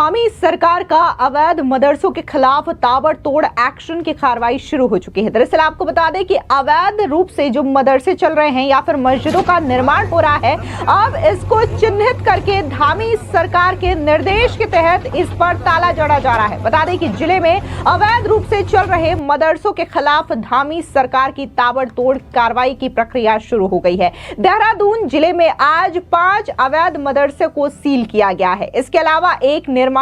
धामी सरकार का अवैध मदरसों के खिलाफ ताबड़तोड़ एक्शन की कार्रवाई शुरू हो चुकी है। दरअसल आपको बता दें कि अवैध रूप से जो मदरसे चल रहे हैं या फिर मस्जिदों का निर्माण हो रहा है, अब इसको चिन्हित करके धामी सरकार के निर्देश के तहत इस पर ताला जड़ा जा रहा है। बता दें कि जिले में अवैध रूप से चल रहे मदरसों के खिलाफ धामी सरकार की ताबड़तोड़ कार्रवाई की प्रक्रिया शुरू हो गई है। देहरादून जिले में आज 5 अवैध मदरसे को सील किया गया है। इसके अलावा एक निर्माणाधीन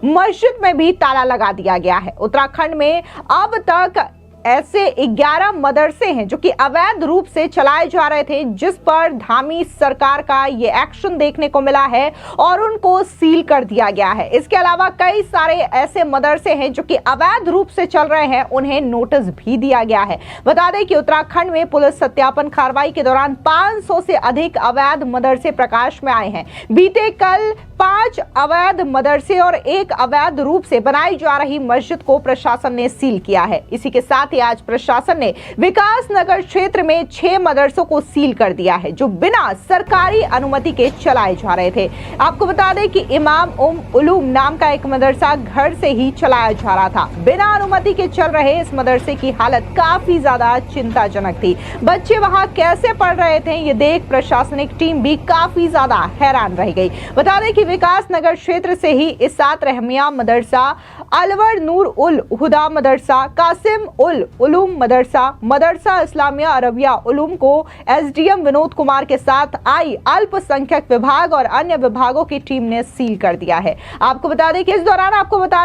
मस्जिद में भी ताला लगा दिया गया है। उत्तराखंड में अब तक ऐसे 11 मदरसे हैं जो कि अवैध रूप से चलाए जा रहे थे, जिस पर धामी सरकार का ये एक्शन देखने को मिला है और उनको सील कर दिया गया है। इसके अलावा कई सारे ऐसे मदरसे हैं जो कि अवैध रूप से चल रहे हैं, उन्हें नोटिस भी दिया गया है। बता दें कि उत्तराखंड में पुलिस सत्यापन कार्रवाई के दौरान 500 से अधिक अवैध मदरसे प्रकाश में आए हैं। बीते कल 5 अवैध मदरसे और एक अवैध रूप से बनाई जा रही मस्जिद को प्रशासन ने सील किया है। इसी के साथ ही आज प्रशासन ने विकास नगर क्षेत्र में 6 मदरसों को सील कर दिया है, जो बिना सरकारी अनुमति के चलाए जा रहे थे। आपको बता दें कि इमाम उलूम नाम का एक मदरसा घर से ही चलाया जा रहा था। बिना अनुमति के चल रहे इस मदरसे की हालत काफी ज्यादा चिंताजनक थी। बच्चे वहां कैसे पढ़ रहे थे, ये देख प्रशासनिक टीम भी काफी ज्यादा हैरान रह गई। बता दें कि विकास नगर क्षेत्र से ही इसात रहमिया मदरसा, अलवर नूर उल हुदा मदरसा, कासिम उल उलूम मदरसा, मदरसा इस्लामिया अरबिया उलूम को एसडीएम विनोद कुमार के साथ आई अल्पसंख्यक विभाग और अन्य विभागों की टीम ने सील कर दिया है। आपको बता दें कि इस दौरान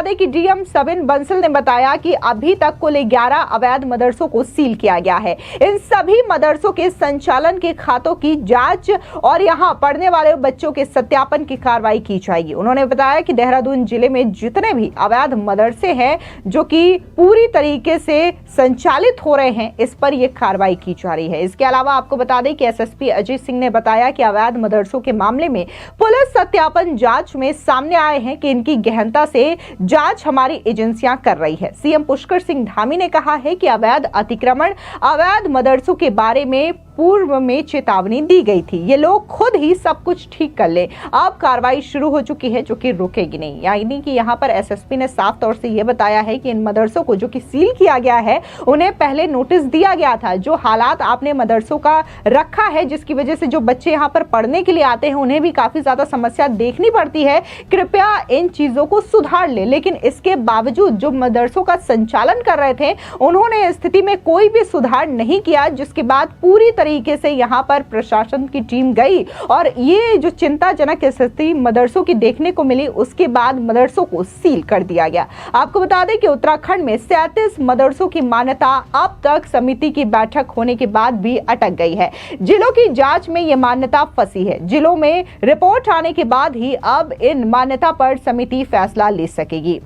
कि डीएम सबिन बंसल ने बताया कि अभी तक कुल 11 अवैध मदरसों को सील किया गया है। इन सभी मदरसों के संचालन के खातों की जांच और यहां पढ़ने वाले बच्चों के सत्यापन की कार्रवाई की जाएगी। उन्होंने बताया कि देहरादून जिले में जितने भी अवैध मदरसे हैं जो कि पूरी तरीके से संचालित हो रहे हैं, इस पर यह कार्रवाई की जा रही है। इसके अलावा आपको बता दें कि एसएसपी अजीत सिंह ने बताया कि अवैध मदरसों के मामले में पुलिस सत्यापन जांच में सामने आए हैं कि इनकी गहनता से जांच हमारी एजेंसियां कर रही है। सीएम पुष्कर सिंह धामी ने कहा है कि अवैध अतिक्रमण, अवैध मदरसों के बारे में पूर्व में चेतावनी दी गई थी। ये लोग खुद ही सब कुछ ठीक कर ले। अब कार्रवाई शुरू हो चुकी है जो कि रुकेगी नहीं। यानी कि यहाँ पर एसएसपी ने साफ तौर से ये बताया है कि इन मदरसों को जो कि सील किया गया है, उन्हें पहले नोटिस दिया गया था। जो हालात आपने मदरसों का रखा है, जिसकी वजह से जो बच्चे यहाँ पर पढ़ने के लिए आते हैं उन्हें भी काफी ज्यादा समस्या देखनी पड़ती है, कृपया इन चीजों को सुधार ले। लेकिन इसके बावजूद जो मदरसों का संचालन कर रहे थे, उन्होंने स्थिति में कोई भी सुधार नहीं किया, जिसके बाद पूरी तरीके से यहां पर प्रशासन की टीम गई और ये जो चिंताजनक स्थिति मदरसों की देखने को मिली, उसके बाद मदरसों को सील कर दिया गया। आपको बता दें कि उत्तराखंड में 37 मदरसों की मान्यता अब तक समिति की बैठक होने के बाद भी अटक गई है। जिलों की जांच में यह मान्यता फंसी है। जिलों में रिपोर्ट आने के बाद ही अब इन मान्यता पर समिति फैसला ले सकेगी।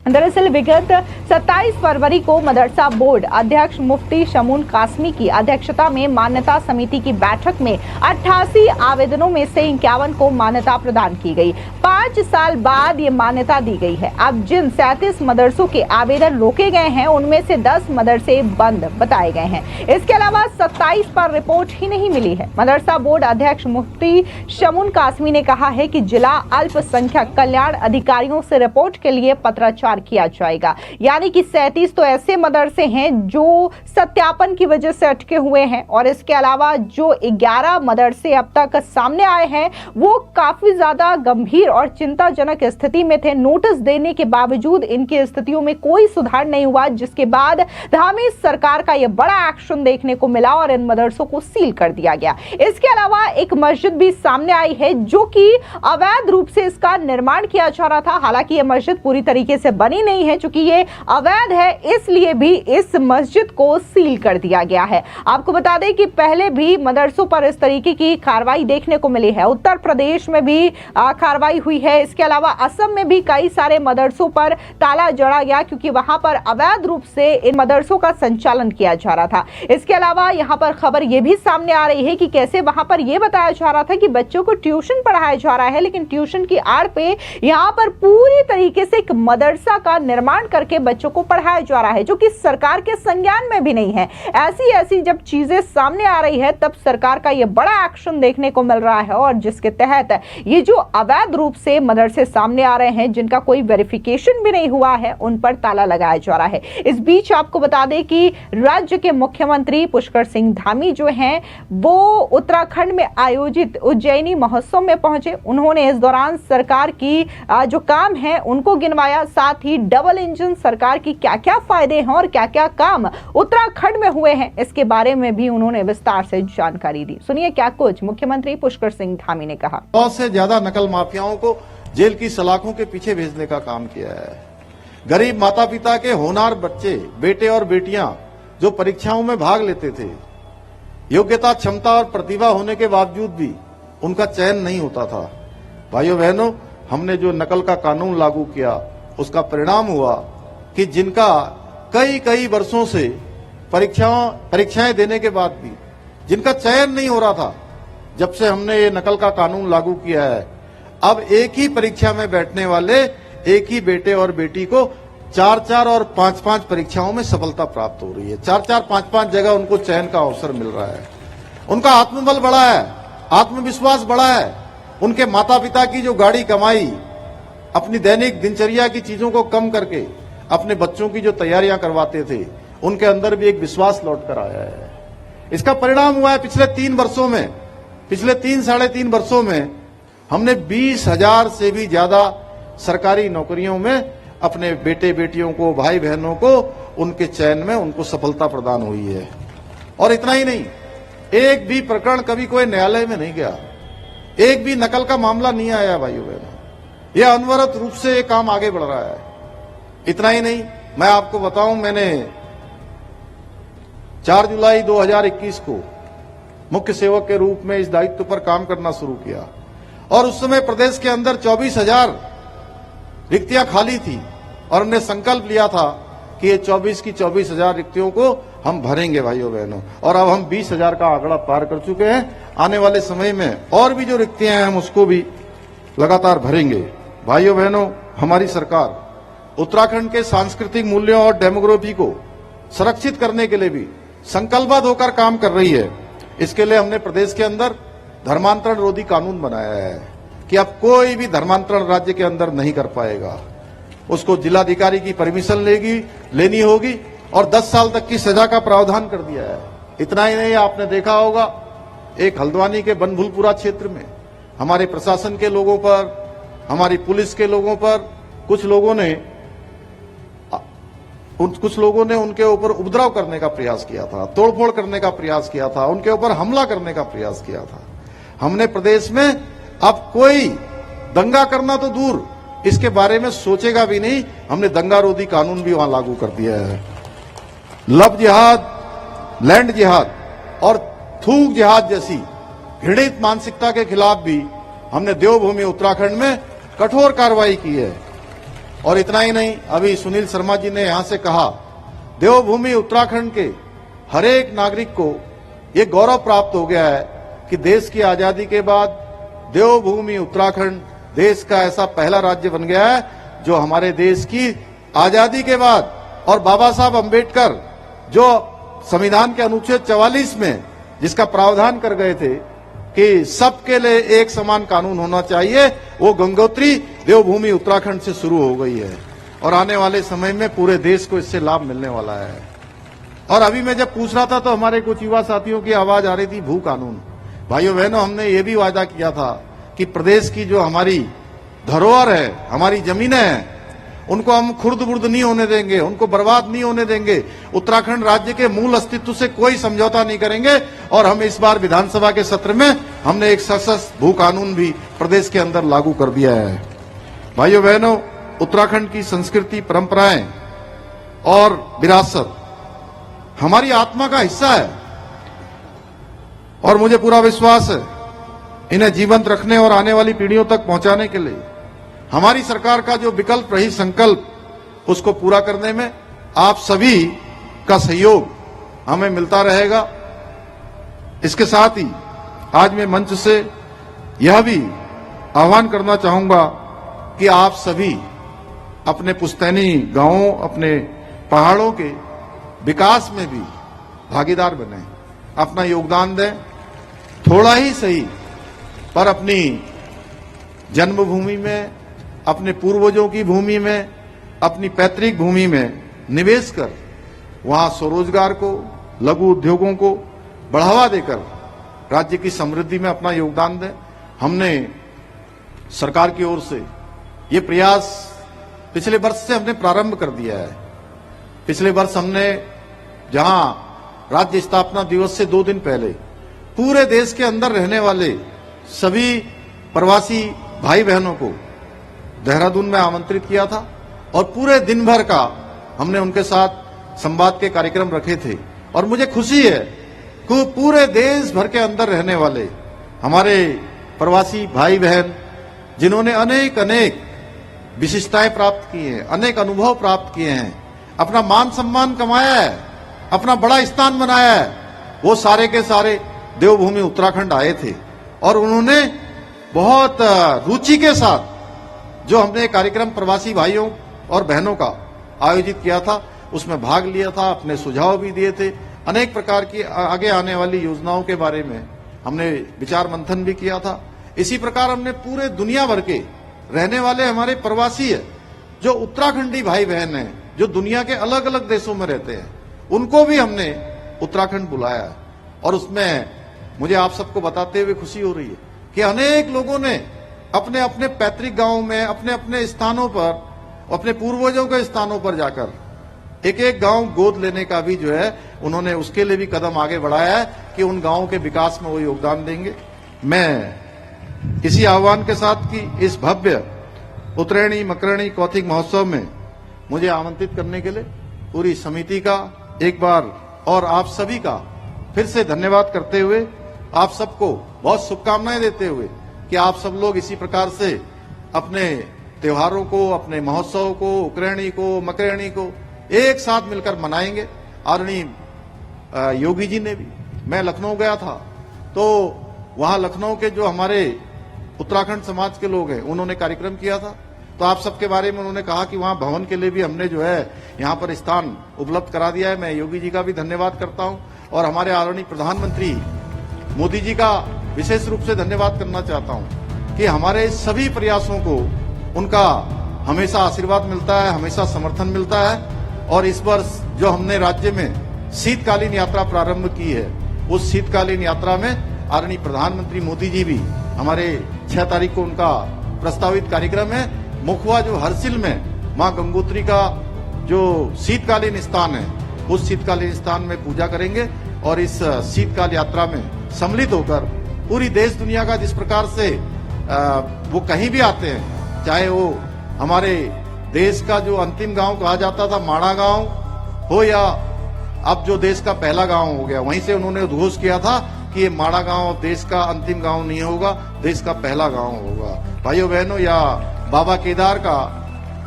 दरअसल विगत 27 फरवरी को मदरसा बोर्ड अध्यक्ष मुफ्ती शमून कासमी की अध्यक्षता में मान्यता समिति की बैठक में 88 आवेदनों में से 51 को मान्यता प्रदान की गई। 5 साल बाद ये मान्यता दी गई है। अब जिन 37 मदरसों के आवेदन रोके गए हैं, उनमें से 10 मदरसे बंद बताए गए हैं। इसके अलावा 27 पर रिपोर्ट ही नहीं मिली है। मदरसा बोर्ड अध्यक्ष मुफ्ती शमून कासमी ने कहा है कि जिला अल्पसंख्यक कल्याण अधिकारियों से रिपोर्ट के लिए पत्राचार किया जाएगा। यानी कि 37 तो ऐसे मदरसे हैं जो सत्यापन की वजह से अटके हुए हैं और इसके अलावा जो 11 मदरसे अब तक सामने आए हैं, वो काफी ज्यादा गंभीर और चिंताजनक स्थिति में थे। नोटिस देने के बावजूद इनकी स्थितियों में कोई सुधार नहीं हुआ, जिसके बाद धामी सरकार का यह बड़ा एक्शन देखने को मिला और इन मदरसों को सील कर दिया गया। इसके अलावा एक मस्जिद भी सामने आई है जो कि अवैध रूप से इसका निर्माण किया जा रहा था। हालांकि यह मस्जिद पूरी तरीके से बनी नहीं है, चूंकि ये अवैध है, इसलिए भी इस मस्जिद को सील कर दिया गया है। आपको बता दें कि पहले भी मदरसों पर इस तरीके की कार्रवाई देखने को मिली है। उत्तर प्रदेश में भी कार्रवाई हुई है। इसके अलावा असम में भी कई सारे मदरसों पर ताला जड़ा गया, क्योंकि वहां पर अवैध रूप से इन मदरसों का संचालन किया जा रहा था। इसके अलावा यहां पर खबर यह भी सामने आ रही है कि कैसे वहां पर यह बताया जा रहा था कि बच्चों को ट्यूशन पढ़ाया जा रहा है, लेकिन ट्यूशन की आड़ पे यहां पर पूरी तरीके से एक मदरसा नकलिका का निर्माण करके बच्चों को पढ़ाया जा रहा है, जो कि सरकार के संज्ञान में भी नहीं है। ऐसी जब चीजें सामने आ रही है तब सरकार का यह बड़ा एक्शन देखने को मिल रहा है, और जिसके तहत ये जो अवैध रूप से मदरसे सामने आ रहे हैं जिनका कोई वेरिफिकेशन भी नहीं हुआ है, उन पर ताला लगाया जा रहा है। इस बीच आपको बता दें कि राज्य के मुख्यमंत्री पुष्कर सिंह धामी जो हैं वो उत्तराखंड में आयोजित उज्जैनी महोत्सव में पहुंचे। उन्होंने इस दौरान सरकार की जो काम है उनको गिनवाया, साथ ही डबल इंजन सरकार की क्या क्या फायदे हैं और क्या क्या काम उत्तराखंड में हुए हैं, इसके बारे में भी उन्होंने विस्तार से जानकारी दी। सुनिए क्या कुछ मुख्यमंत्री पुष्कर सिंह धामी ने कहा। बहुत से ज्यादा नकल माफियाओं को जेल की सलाखों के पीछे भेजने का काम किया है। गरीब माता पिता के होनहार बच्चे, बेटे और बेटियां जो परीक्षाओं में भाग लेते थे, योग्यता, क्षमता और प्रतिभा होने के बावजूद भी उनका चयन नहीं होता था। भाइयों बहनों, हमने जो नकल का कानून लागू किया उसका परिणाम हुआ कि जिनका कई वर्षों से परीक्षाएं देने के बाद भी जिनका चयन नहीं हो रहा था, जब से हमने ये नकल का कानून लागू किया है, अब एक ही परीक्षा में बैठने वाले एक ही बेटे और बेटी को 4-4 और 5-5 परीक्षाओं में सफलता प्राप्त हो रही है। 4-4, 5-5 जगह उनको चयन का अवसर मिल रहा है। उनका आत्मबल बढ़ा है, आत्मविश्वास बढ़ा है। उनके माता पिता की जो गाड़ी कमाई, अपनी दैनिक दिनचर्या की चीजों को कम करके अपने बच्चों की जो तैयारियां करवाते थे, उनके अंदर भी एक विश्वास लौट कर आया है। इसका परिणाम हुआ है पिछले 3 वर्षों में, पिछले 3-3.5 वर्षों में हमने 20,000 से भी ज्यादा सरकारी नौकरियों में अपने बेटे बेटियों को, भाई बहनों को उनके चयन में उनको सफलता प्रदान हुई है। और इतना ही नहीं, एक भी प्रकरण कभी कोई न्यायालय में नहीं गया, एक भी नकल का मामला नहीं आया। भाइयों बहनों, यह अनवरत रूप से ये काम आगे बढ़ रहा है। इतना ही नहीं, मैं आपको बताऊं, मैंने 4 जुलाई 2021 को मुख्य सेवक के रूप में इस दायित्व पर काम करना शुरू किया, और उस समय प्रदेश के अंदर 24,000 रिक्तियां खाली थी, और हमने संकल्प लिया था कि ये 24 की 24,000 रिक्तियों को हम भरेंगे भाइयों बहनों। और अब हम 20,000 का आंकड़ा पार कर चुके हैं। आने वाले समय में और भी जो रिक्तियां हैं हम उसको भी लगातार भरेंगे। भाइयों बहनों, हमारी सरकार उत्तराखंड के सांस्कृतिक मूल्यों और डेमोग्राफी को सुरक्षित करने के लिए भी संकल्पबद्ध होकर काम कर रही है। इसके लिए हमने प्रदेश के अंदर धर्मांतरण रोधी कानून बनाया है कि अब कोई भी धर्मांतरण राज्य के अंदर नहीं कर पाएगा। उसको जिलाधिकारी की परमिशन लेनी होगी, और 10 साल तक की सजा का प्रावधान कर दिया है। इतना ही नहीं, आपने देखा होगा एक हल्द्वानी के बनभूलपुरा क्षेत्र में हमारे प्रशासन के लोगों पर, हमारी पुलिस के लोगों पर कुछ लोगों ने उनके ऊपर उपद्रव करने का प्रयास किया था, तोड़फोड़ करने का प्रयास किया था, उनके ऊपर हमला करने का प्रयास किया था। हमने प्रदेश में अब कोई दंगा करना तो दूर, इसके बारे में सोचेगा भी नहीं। हमने दंगा रोधी कानून भी वहां लागू कर दिया है। लव जिहाद, लैंड जिहाद और थूक जिहाद जैसी घृणित मानसिकता के खिलाफ भी हमने देवभूमि उत्तराखंड में कठोर कार्रवाई की है। और इतना ही नहीं, अभी सुनील शर्मा जी ने यहां से कहा, देवभूमि उत्तराखंड के हर एक नागरिक को यह गौरव प्राप्त हो गया है कि देश की आजादी के बाद देवभूमि उत्तराखंड देश का ऐसा पहला राज्य बन गया है जो हमारे देश की आजादी के बाद, और बाबा साहब अंबेडकर जो संविधान के अनुच्छेद 44 में जिसका प्रावधान कर गए थे कि सबके लिए एक समान कानून होना चाहिए, वो गंगोत्री देवभूमि उत्तराखंड से शुरू हो गई है। और आने वाले समय में पूरे देश को इससे लाभ मिलने वाला है। और अभी मैं जब पूछ रहा था तो हमारे कुछ युवा साथियों की आवाज आ रही थी, भू कानून। भाइयों बहनों, हमने ये भी वादा किया था कि प्रदेश की जो हमारी धरोहर है, हमारी जमीनें हैं, उनको हम खुर्द-बुर्द नहीं होने देंगे, उनको बर्बाद नहीं होने देंगे। उत्तराखंड राज्य के मूल अस्तित्व से कोई समझौता नहीं करेंगे। और हम इस बार विधानसभा के सत्र में हमने एक सशक्त भू कानून भी प्रदेश के अंदर लागू कर दिया है। भाइयों बहनों, उत्तराखंड की संस्कृति, परंपराएं और विरासत हमारी आत्मा का हिस्सा है, और मुझे पूरा विश्वास है इन्हें जीवंत रखने और आने वाली पीढ़ियों तक पहुंचाने के लिए हमारी सरकार का जो विकल्प रही संकल्प, उसको पूरा करने में आप सभी का सहयोग हमें मिलता रहेगा। इसके साथ ही आज मैं मंच से यह भी आह्वान करना चाहूंगा कि आप सभी अपने पुश्तैनी गांवों, अपने पहाड़ों के विकास में भी भागीदार बने, अपना योगदान दें, थोड़ा ही सही पर अपनी जन्मभूमि में, अपने पूर्वजों की भूमि में, अपनी पैतृक भूमि में निवेश कर वहां स्वरोजगार को, लघु उद्योगों को बढ़ावा देकर राज्य की समृद्धि में अपना योगदान दें। हमने सरकार की ओर से ये प्रयास पिछले वर्ष से हमने प्रारंभ कर दिया है। पिछले वर्ष हमने जहां राज्य स्थापना दिवस से 2 दिन पहले पूरे देश के अंदर रहने वाले सभी प्रवासी भाई बहनों को देहरादून में आमंत्रित किया था और पूरे दिन भर का हमने उनके साथ संवाद के कार्यक्रम रखे थे। और मुझे खुशी है कि पूरे देश भर के अंदर रहने वाले हमारे प्रवासी भाई बहन जिन्होंने अनेक अनेक विशिष्टताएं प्राप्त की हैं, अनेक अनुभव प्राप्त किए हैं, अपना मान सम्मान कमाया है, अपना बड़ा स्थान बनाया है, वो सारे के सारे देवभूमि उत्तराखंड आए थे और उन्होंने बहुत रुचि के साथ जो हमने कार्यक्रम प्रवासी भाइयों और बहनों का आयोजित किया था उसमें भाग लिया था, अपने सुझाव भी दिए थे। अनेक प्रकार की आगे आने वाली योजनाओं के बारे में हमने विचार मंथन भी किया था। इसी प्रकार हमने पूरे दुनिया भर के रहने वाले हमारे प्रवासी है जो उत्तराखंडी भाई बहन हैं, जो दुनिया के अलग अलग देशों में रहते हैं, उनको भी हमने उत्तराखंड बुलाया है। और उसमें मुझे आप सबको बताते हुए खुशी हो रही है कि अनेक लोगों ने अपने अपने पैतृक गांव में, अपने अपने स्थानों पर, अपने पूर्वजों के स्थानों पर जाकर एक एक गांव गोद लेने का भी जो है उन्होंने उसके लिए भी कदम आगे बढ़ाया है कि उन गांवों के विकास में वो योगदान देंगे। मैं इसी आह्वान के साथ कि इस भव्य उत्तरायणी मकरायणी कौतिक महोत्सव में मुझे आमंत्रित करने के लिए पूरी समिति का एक बार और आप सभी का फिर से धन्यवाद करते हुए, आप सबको बहुत शुभकामनाएं देते हुए कि आप सब लोग इसी प्रकार से अपने त्योहारों को, अपने महोत्सव को, उत्तरायणी को, मकरायणी को एक साथ मिलकर मनाएंगे। आदरणीय योगी जी ने भी, मैं लखनऊ गया था तो वहां लखनऊ के जो हमारे उत्तराखंड समाज के लोग हैं उन्होंने कार्यक्रम किया था, तो आप सबके बारे में उन्होंने कहा कि वहां भवन के लिए भी हमने जो है यहां पर स्थान उपलब्ध करा दिया है। मैं योगी जी का भी धन्यवाद करता हूं और हमारे आदरणीय प्रधानमंत्री मोदी जी का विशेष रूप से धन्यवाद करना चाहता हूं कि हमारे सभी प्रयासों को उनका हमेशा आशीर्वाद मिलता है, हमेशा समर्थन मिलता है। और इस वर्ष जो हमने राज्य में शीतकालीन यात्रा प्रारंभ की है, उस शीतकालीन यात्रा में आदरणीय प्रधानमंत्री मोदी जी भी, हमारे 6 तारीख को उनका प्रस्तावित कार्यक्रम है, मुखवा जो हरसिल में मां गंगोत्री का जो शीतकालीन स्थान है उस शीतकालीन स्थान में पूजा करेंगे और इस शीतकाल यात्रा में सम्मिलित होकर पूरी देश दुनिया का जिस प्रकार से वो कहीं भी आते हैं, चाहे वो हमारे देश का जो अंतिम गांव कहा जाता था माड़ा गांव हो या अब जो देश का पहला गांव हो गया, वहीं से उन्होंने उद्घोष किया था कि ये माड़ा गांव देश का अंतिम गांव नहीं होगा, देश का पहला गांव होगा। भाइयों बहनों, या बाबा केदार का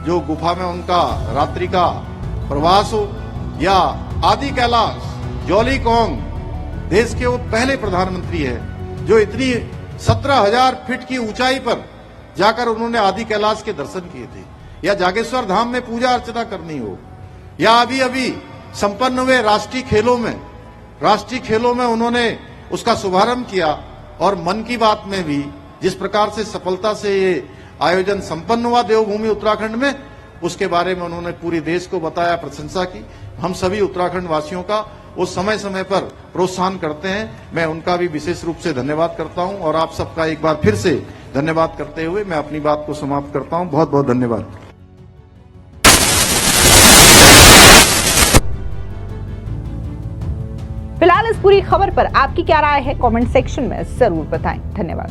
जो गुफा में उनका रात्रि का प्रवास हो, या आदि कैलाश जॉली कोंग, देश के वो पहले प्रधानमंत्री है जो इतनी 17,000 फीट की ऊंचाई पर जाकर उन्होंने आदि कैलाश के दर्शन किए थे, या जागेश्वर धाम में पूजा अर्चना करनी हो, या अभी अभी संपन्न हुए राष्ट्रीय खेलों में उन्होंने उसका शुभारंभ किया। और मन की बात में भी जिस प्रकार से सफलता से ये आयोजन संपन्न हुआ देवभूमि उत्तराखंड में, उसके बारे में उन्होंने पूरे देश को बताया, प्रशंसा की। हम सभी उत्तराखंड वासियों का वो समय समय पर प्रोत्साहन करते हैं, मैं उनका भी विशेष रूप से धन्यवाद करता हूं और आप सबका एक बार फिर से धन्यवाद करते हुए मैं अपनी बात को समाप्त करता हूं। बहुत बहुत धन्यवाद। फिलहाल इस पूरी खबर पर आपकी क्या राय है, कमेंट सेक्शन में जरूर बताएं। धन्यवाद।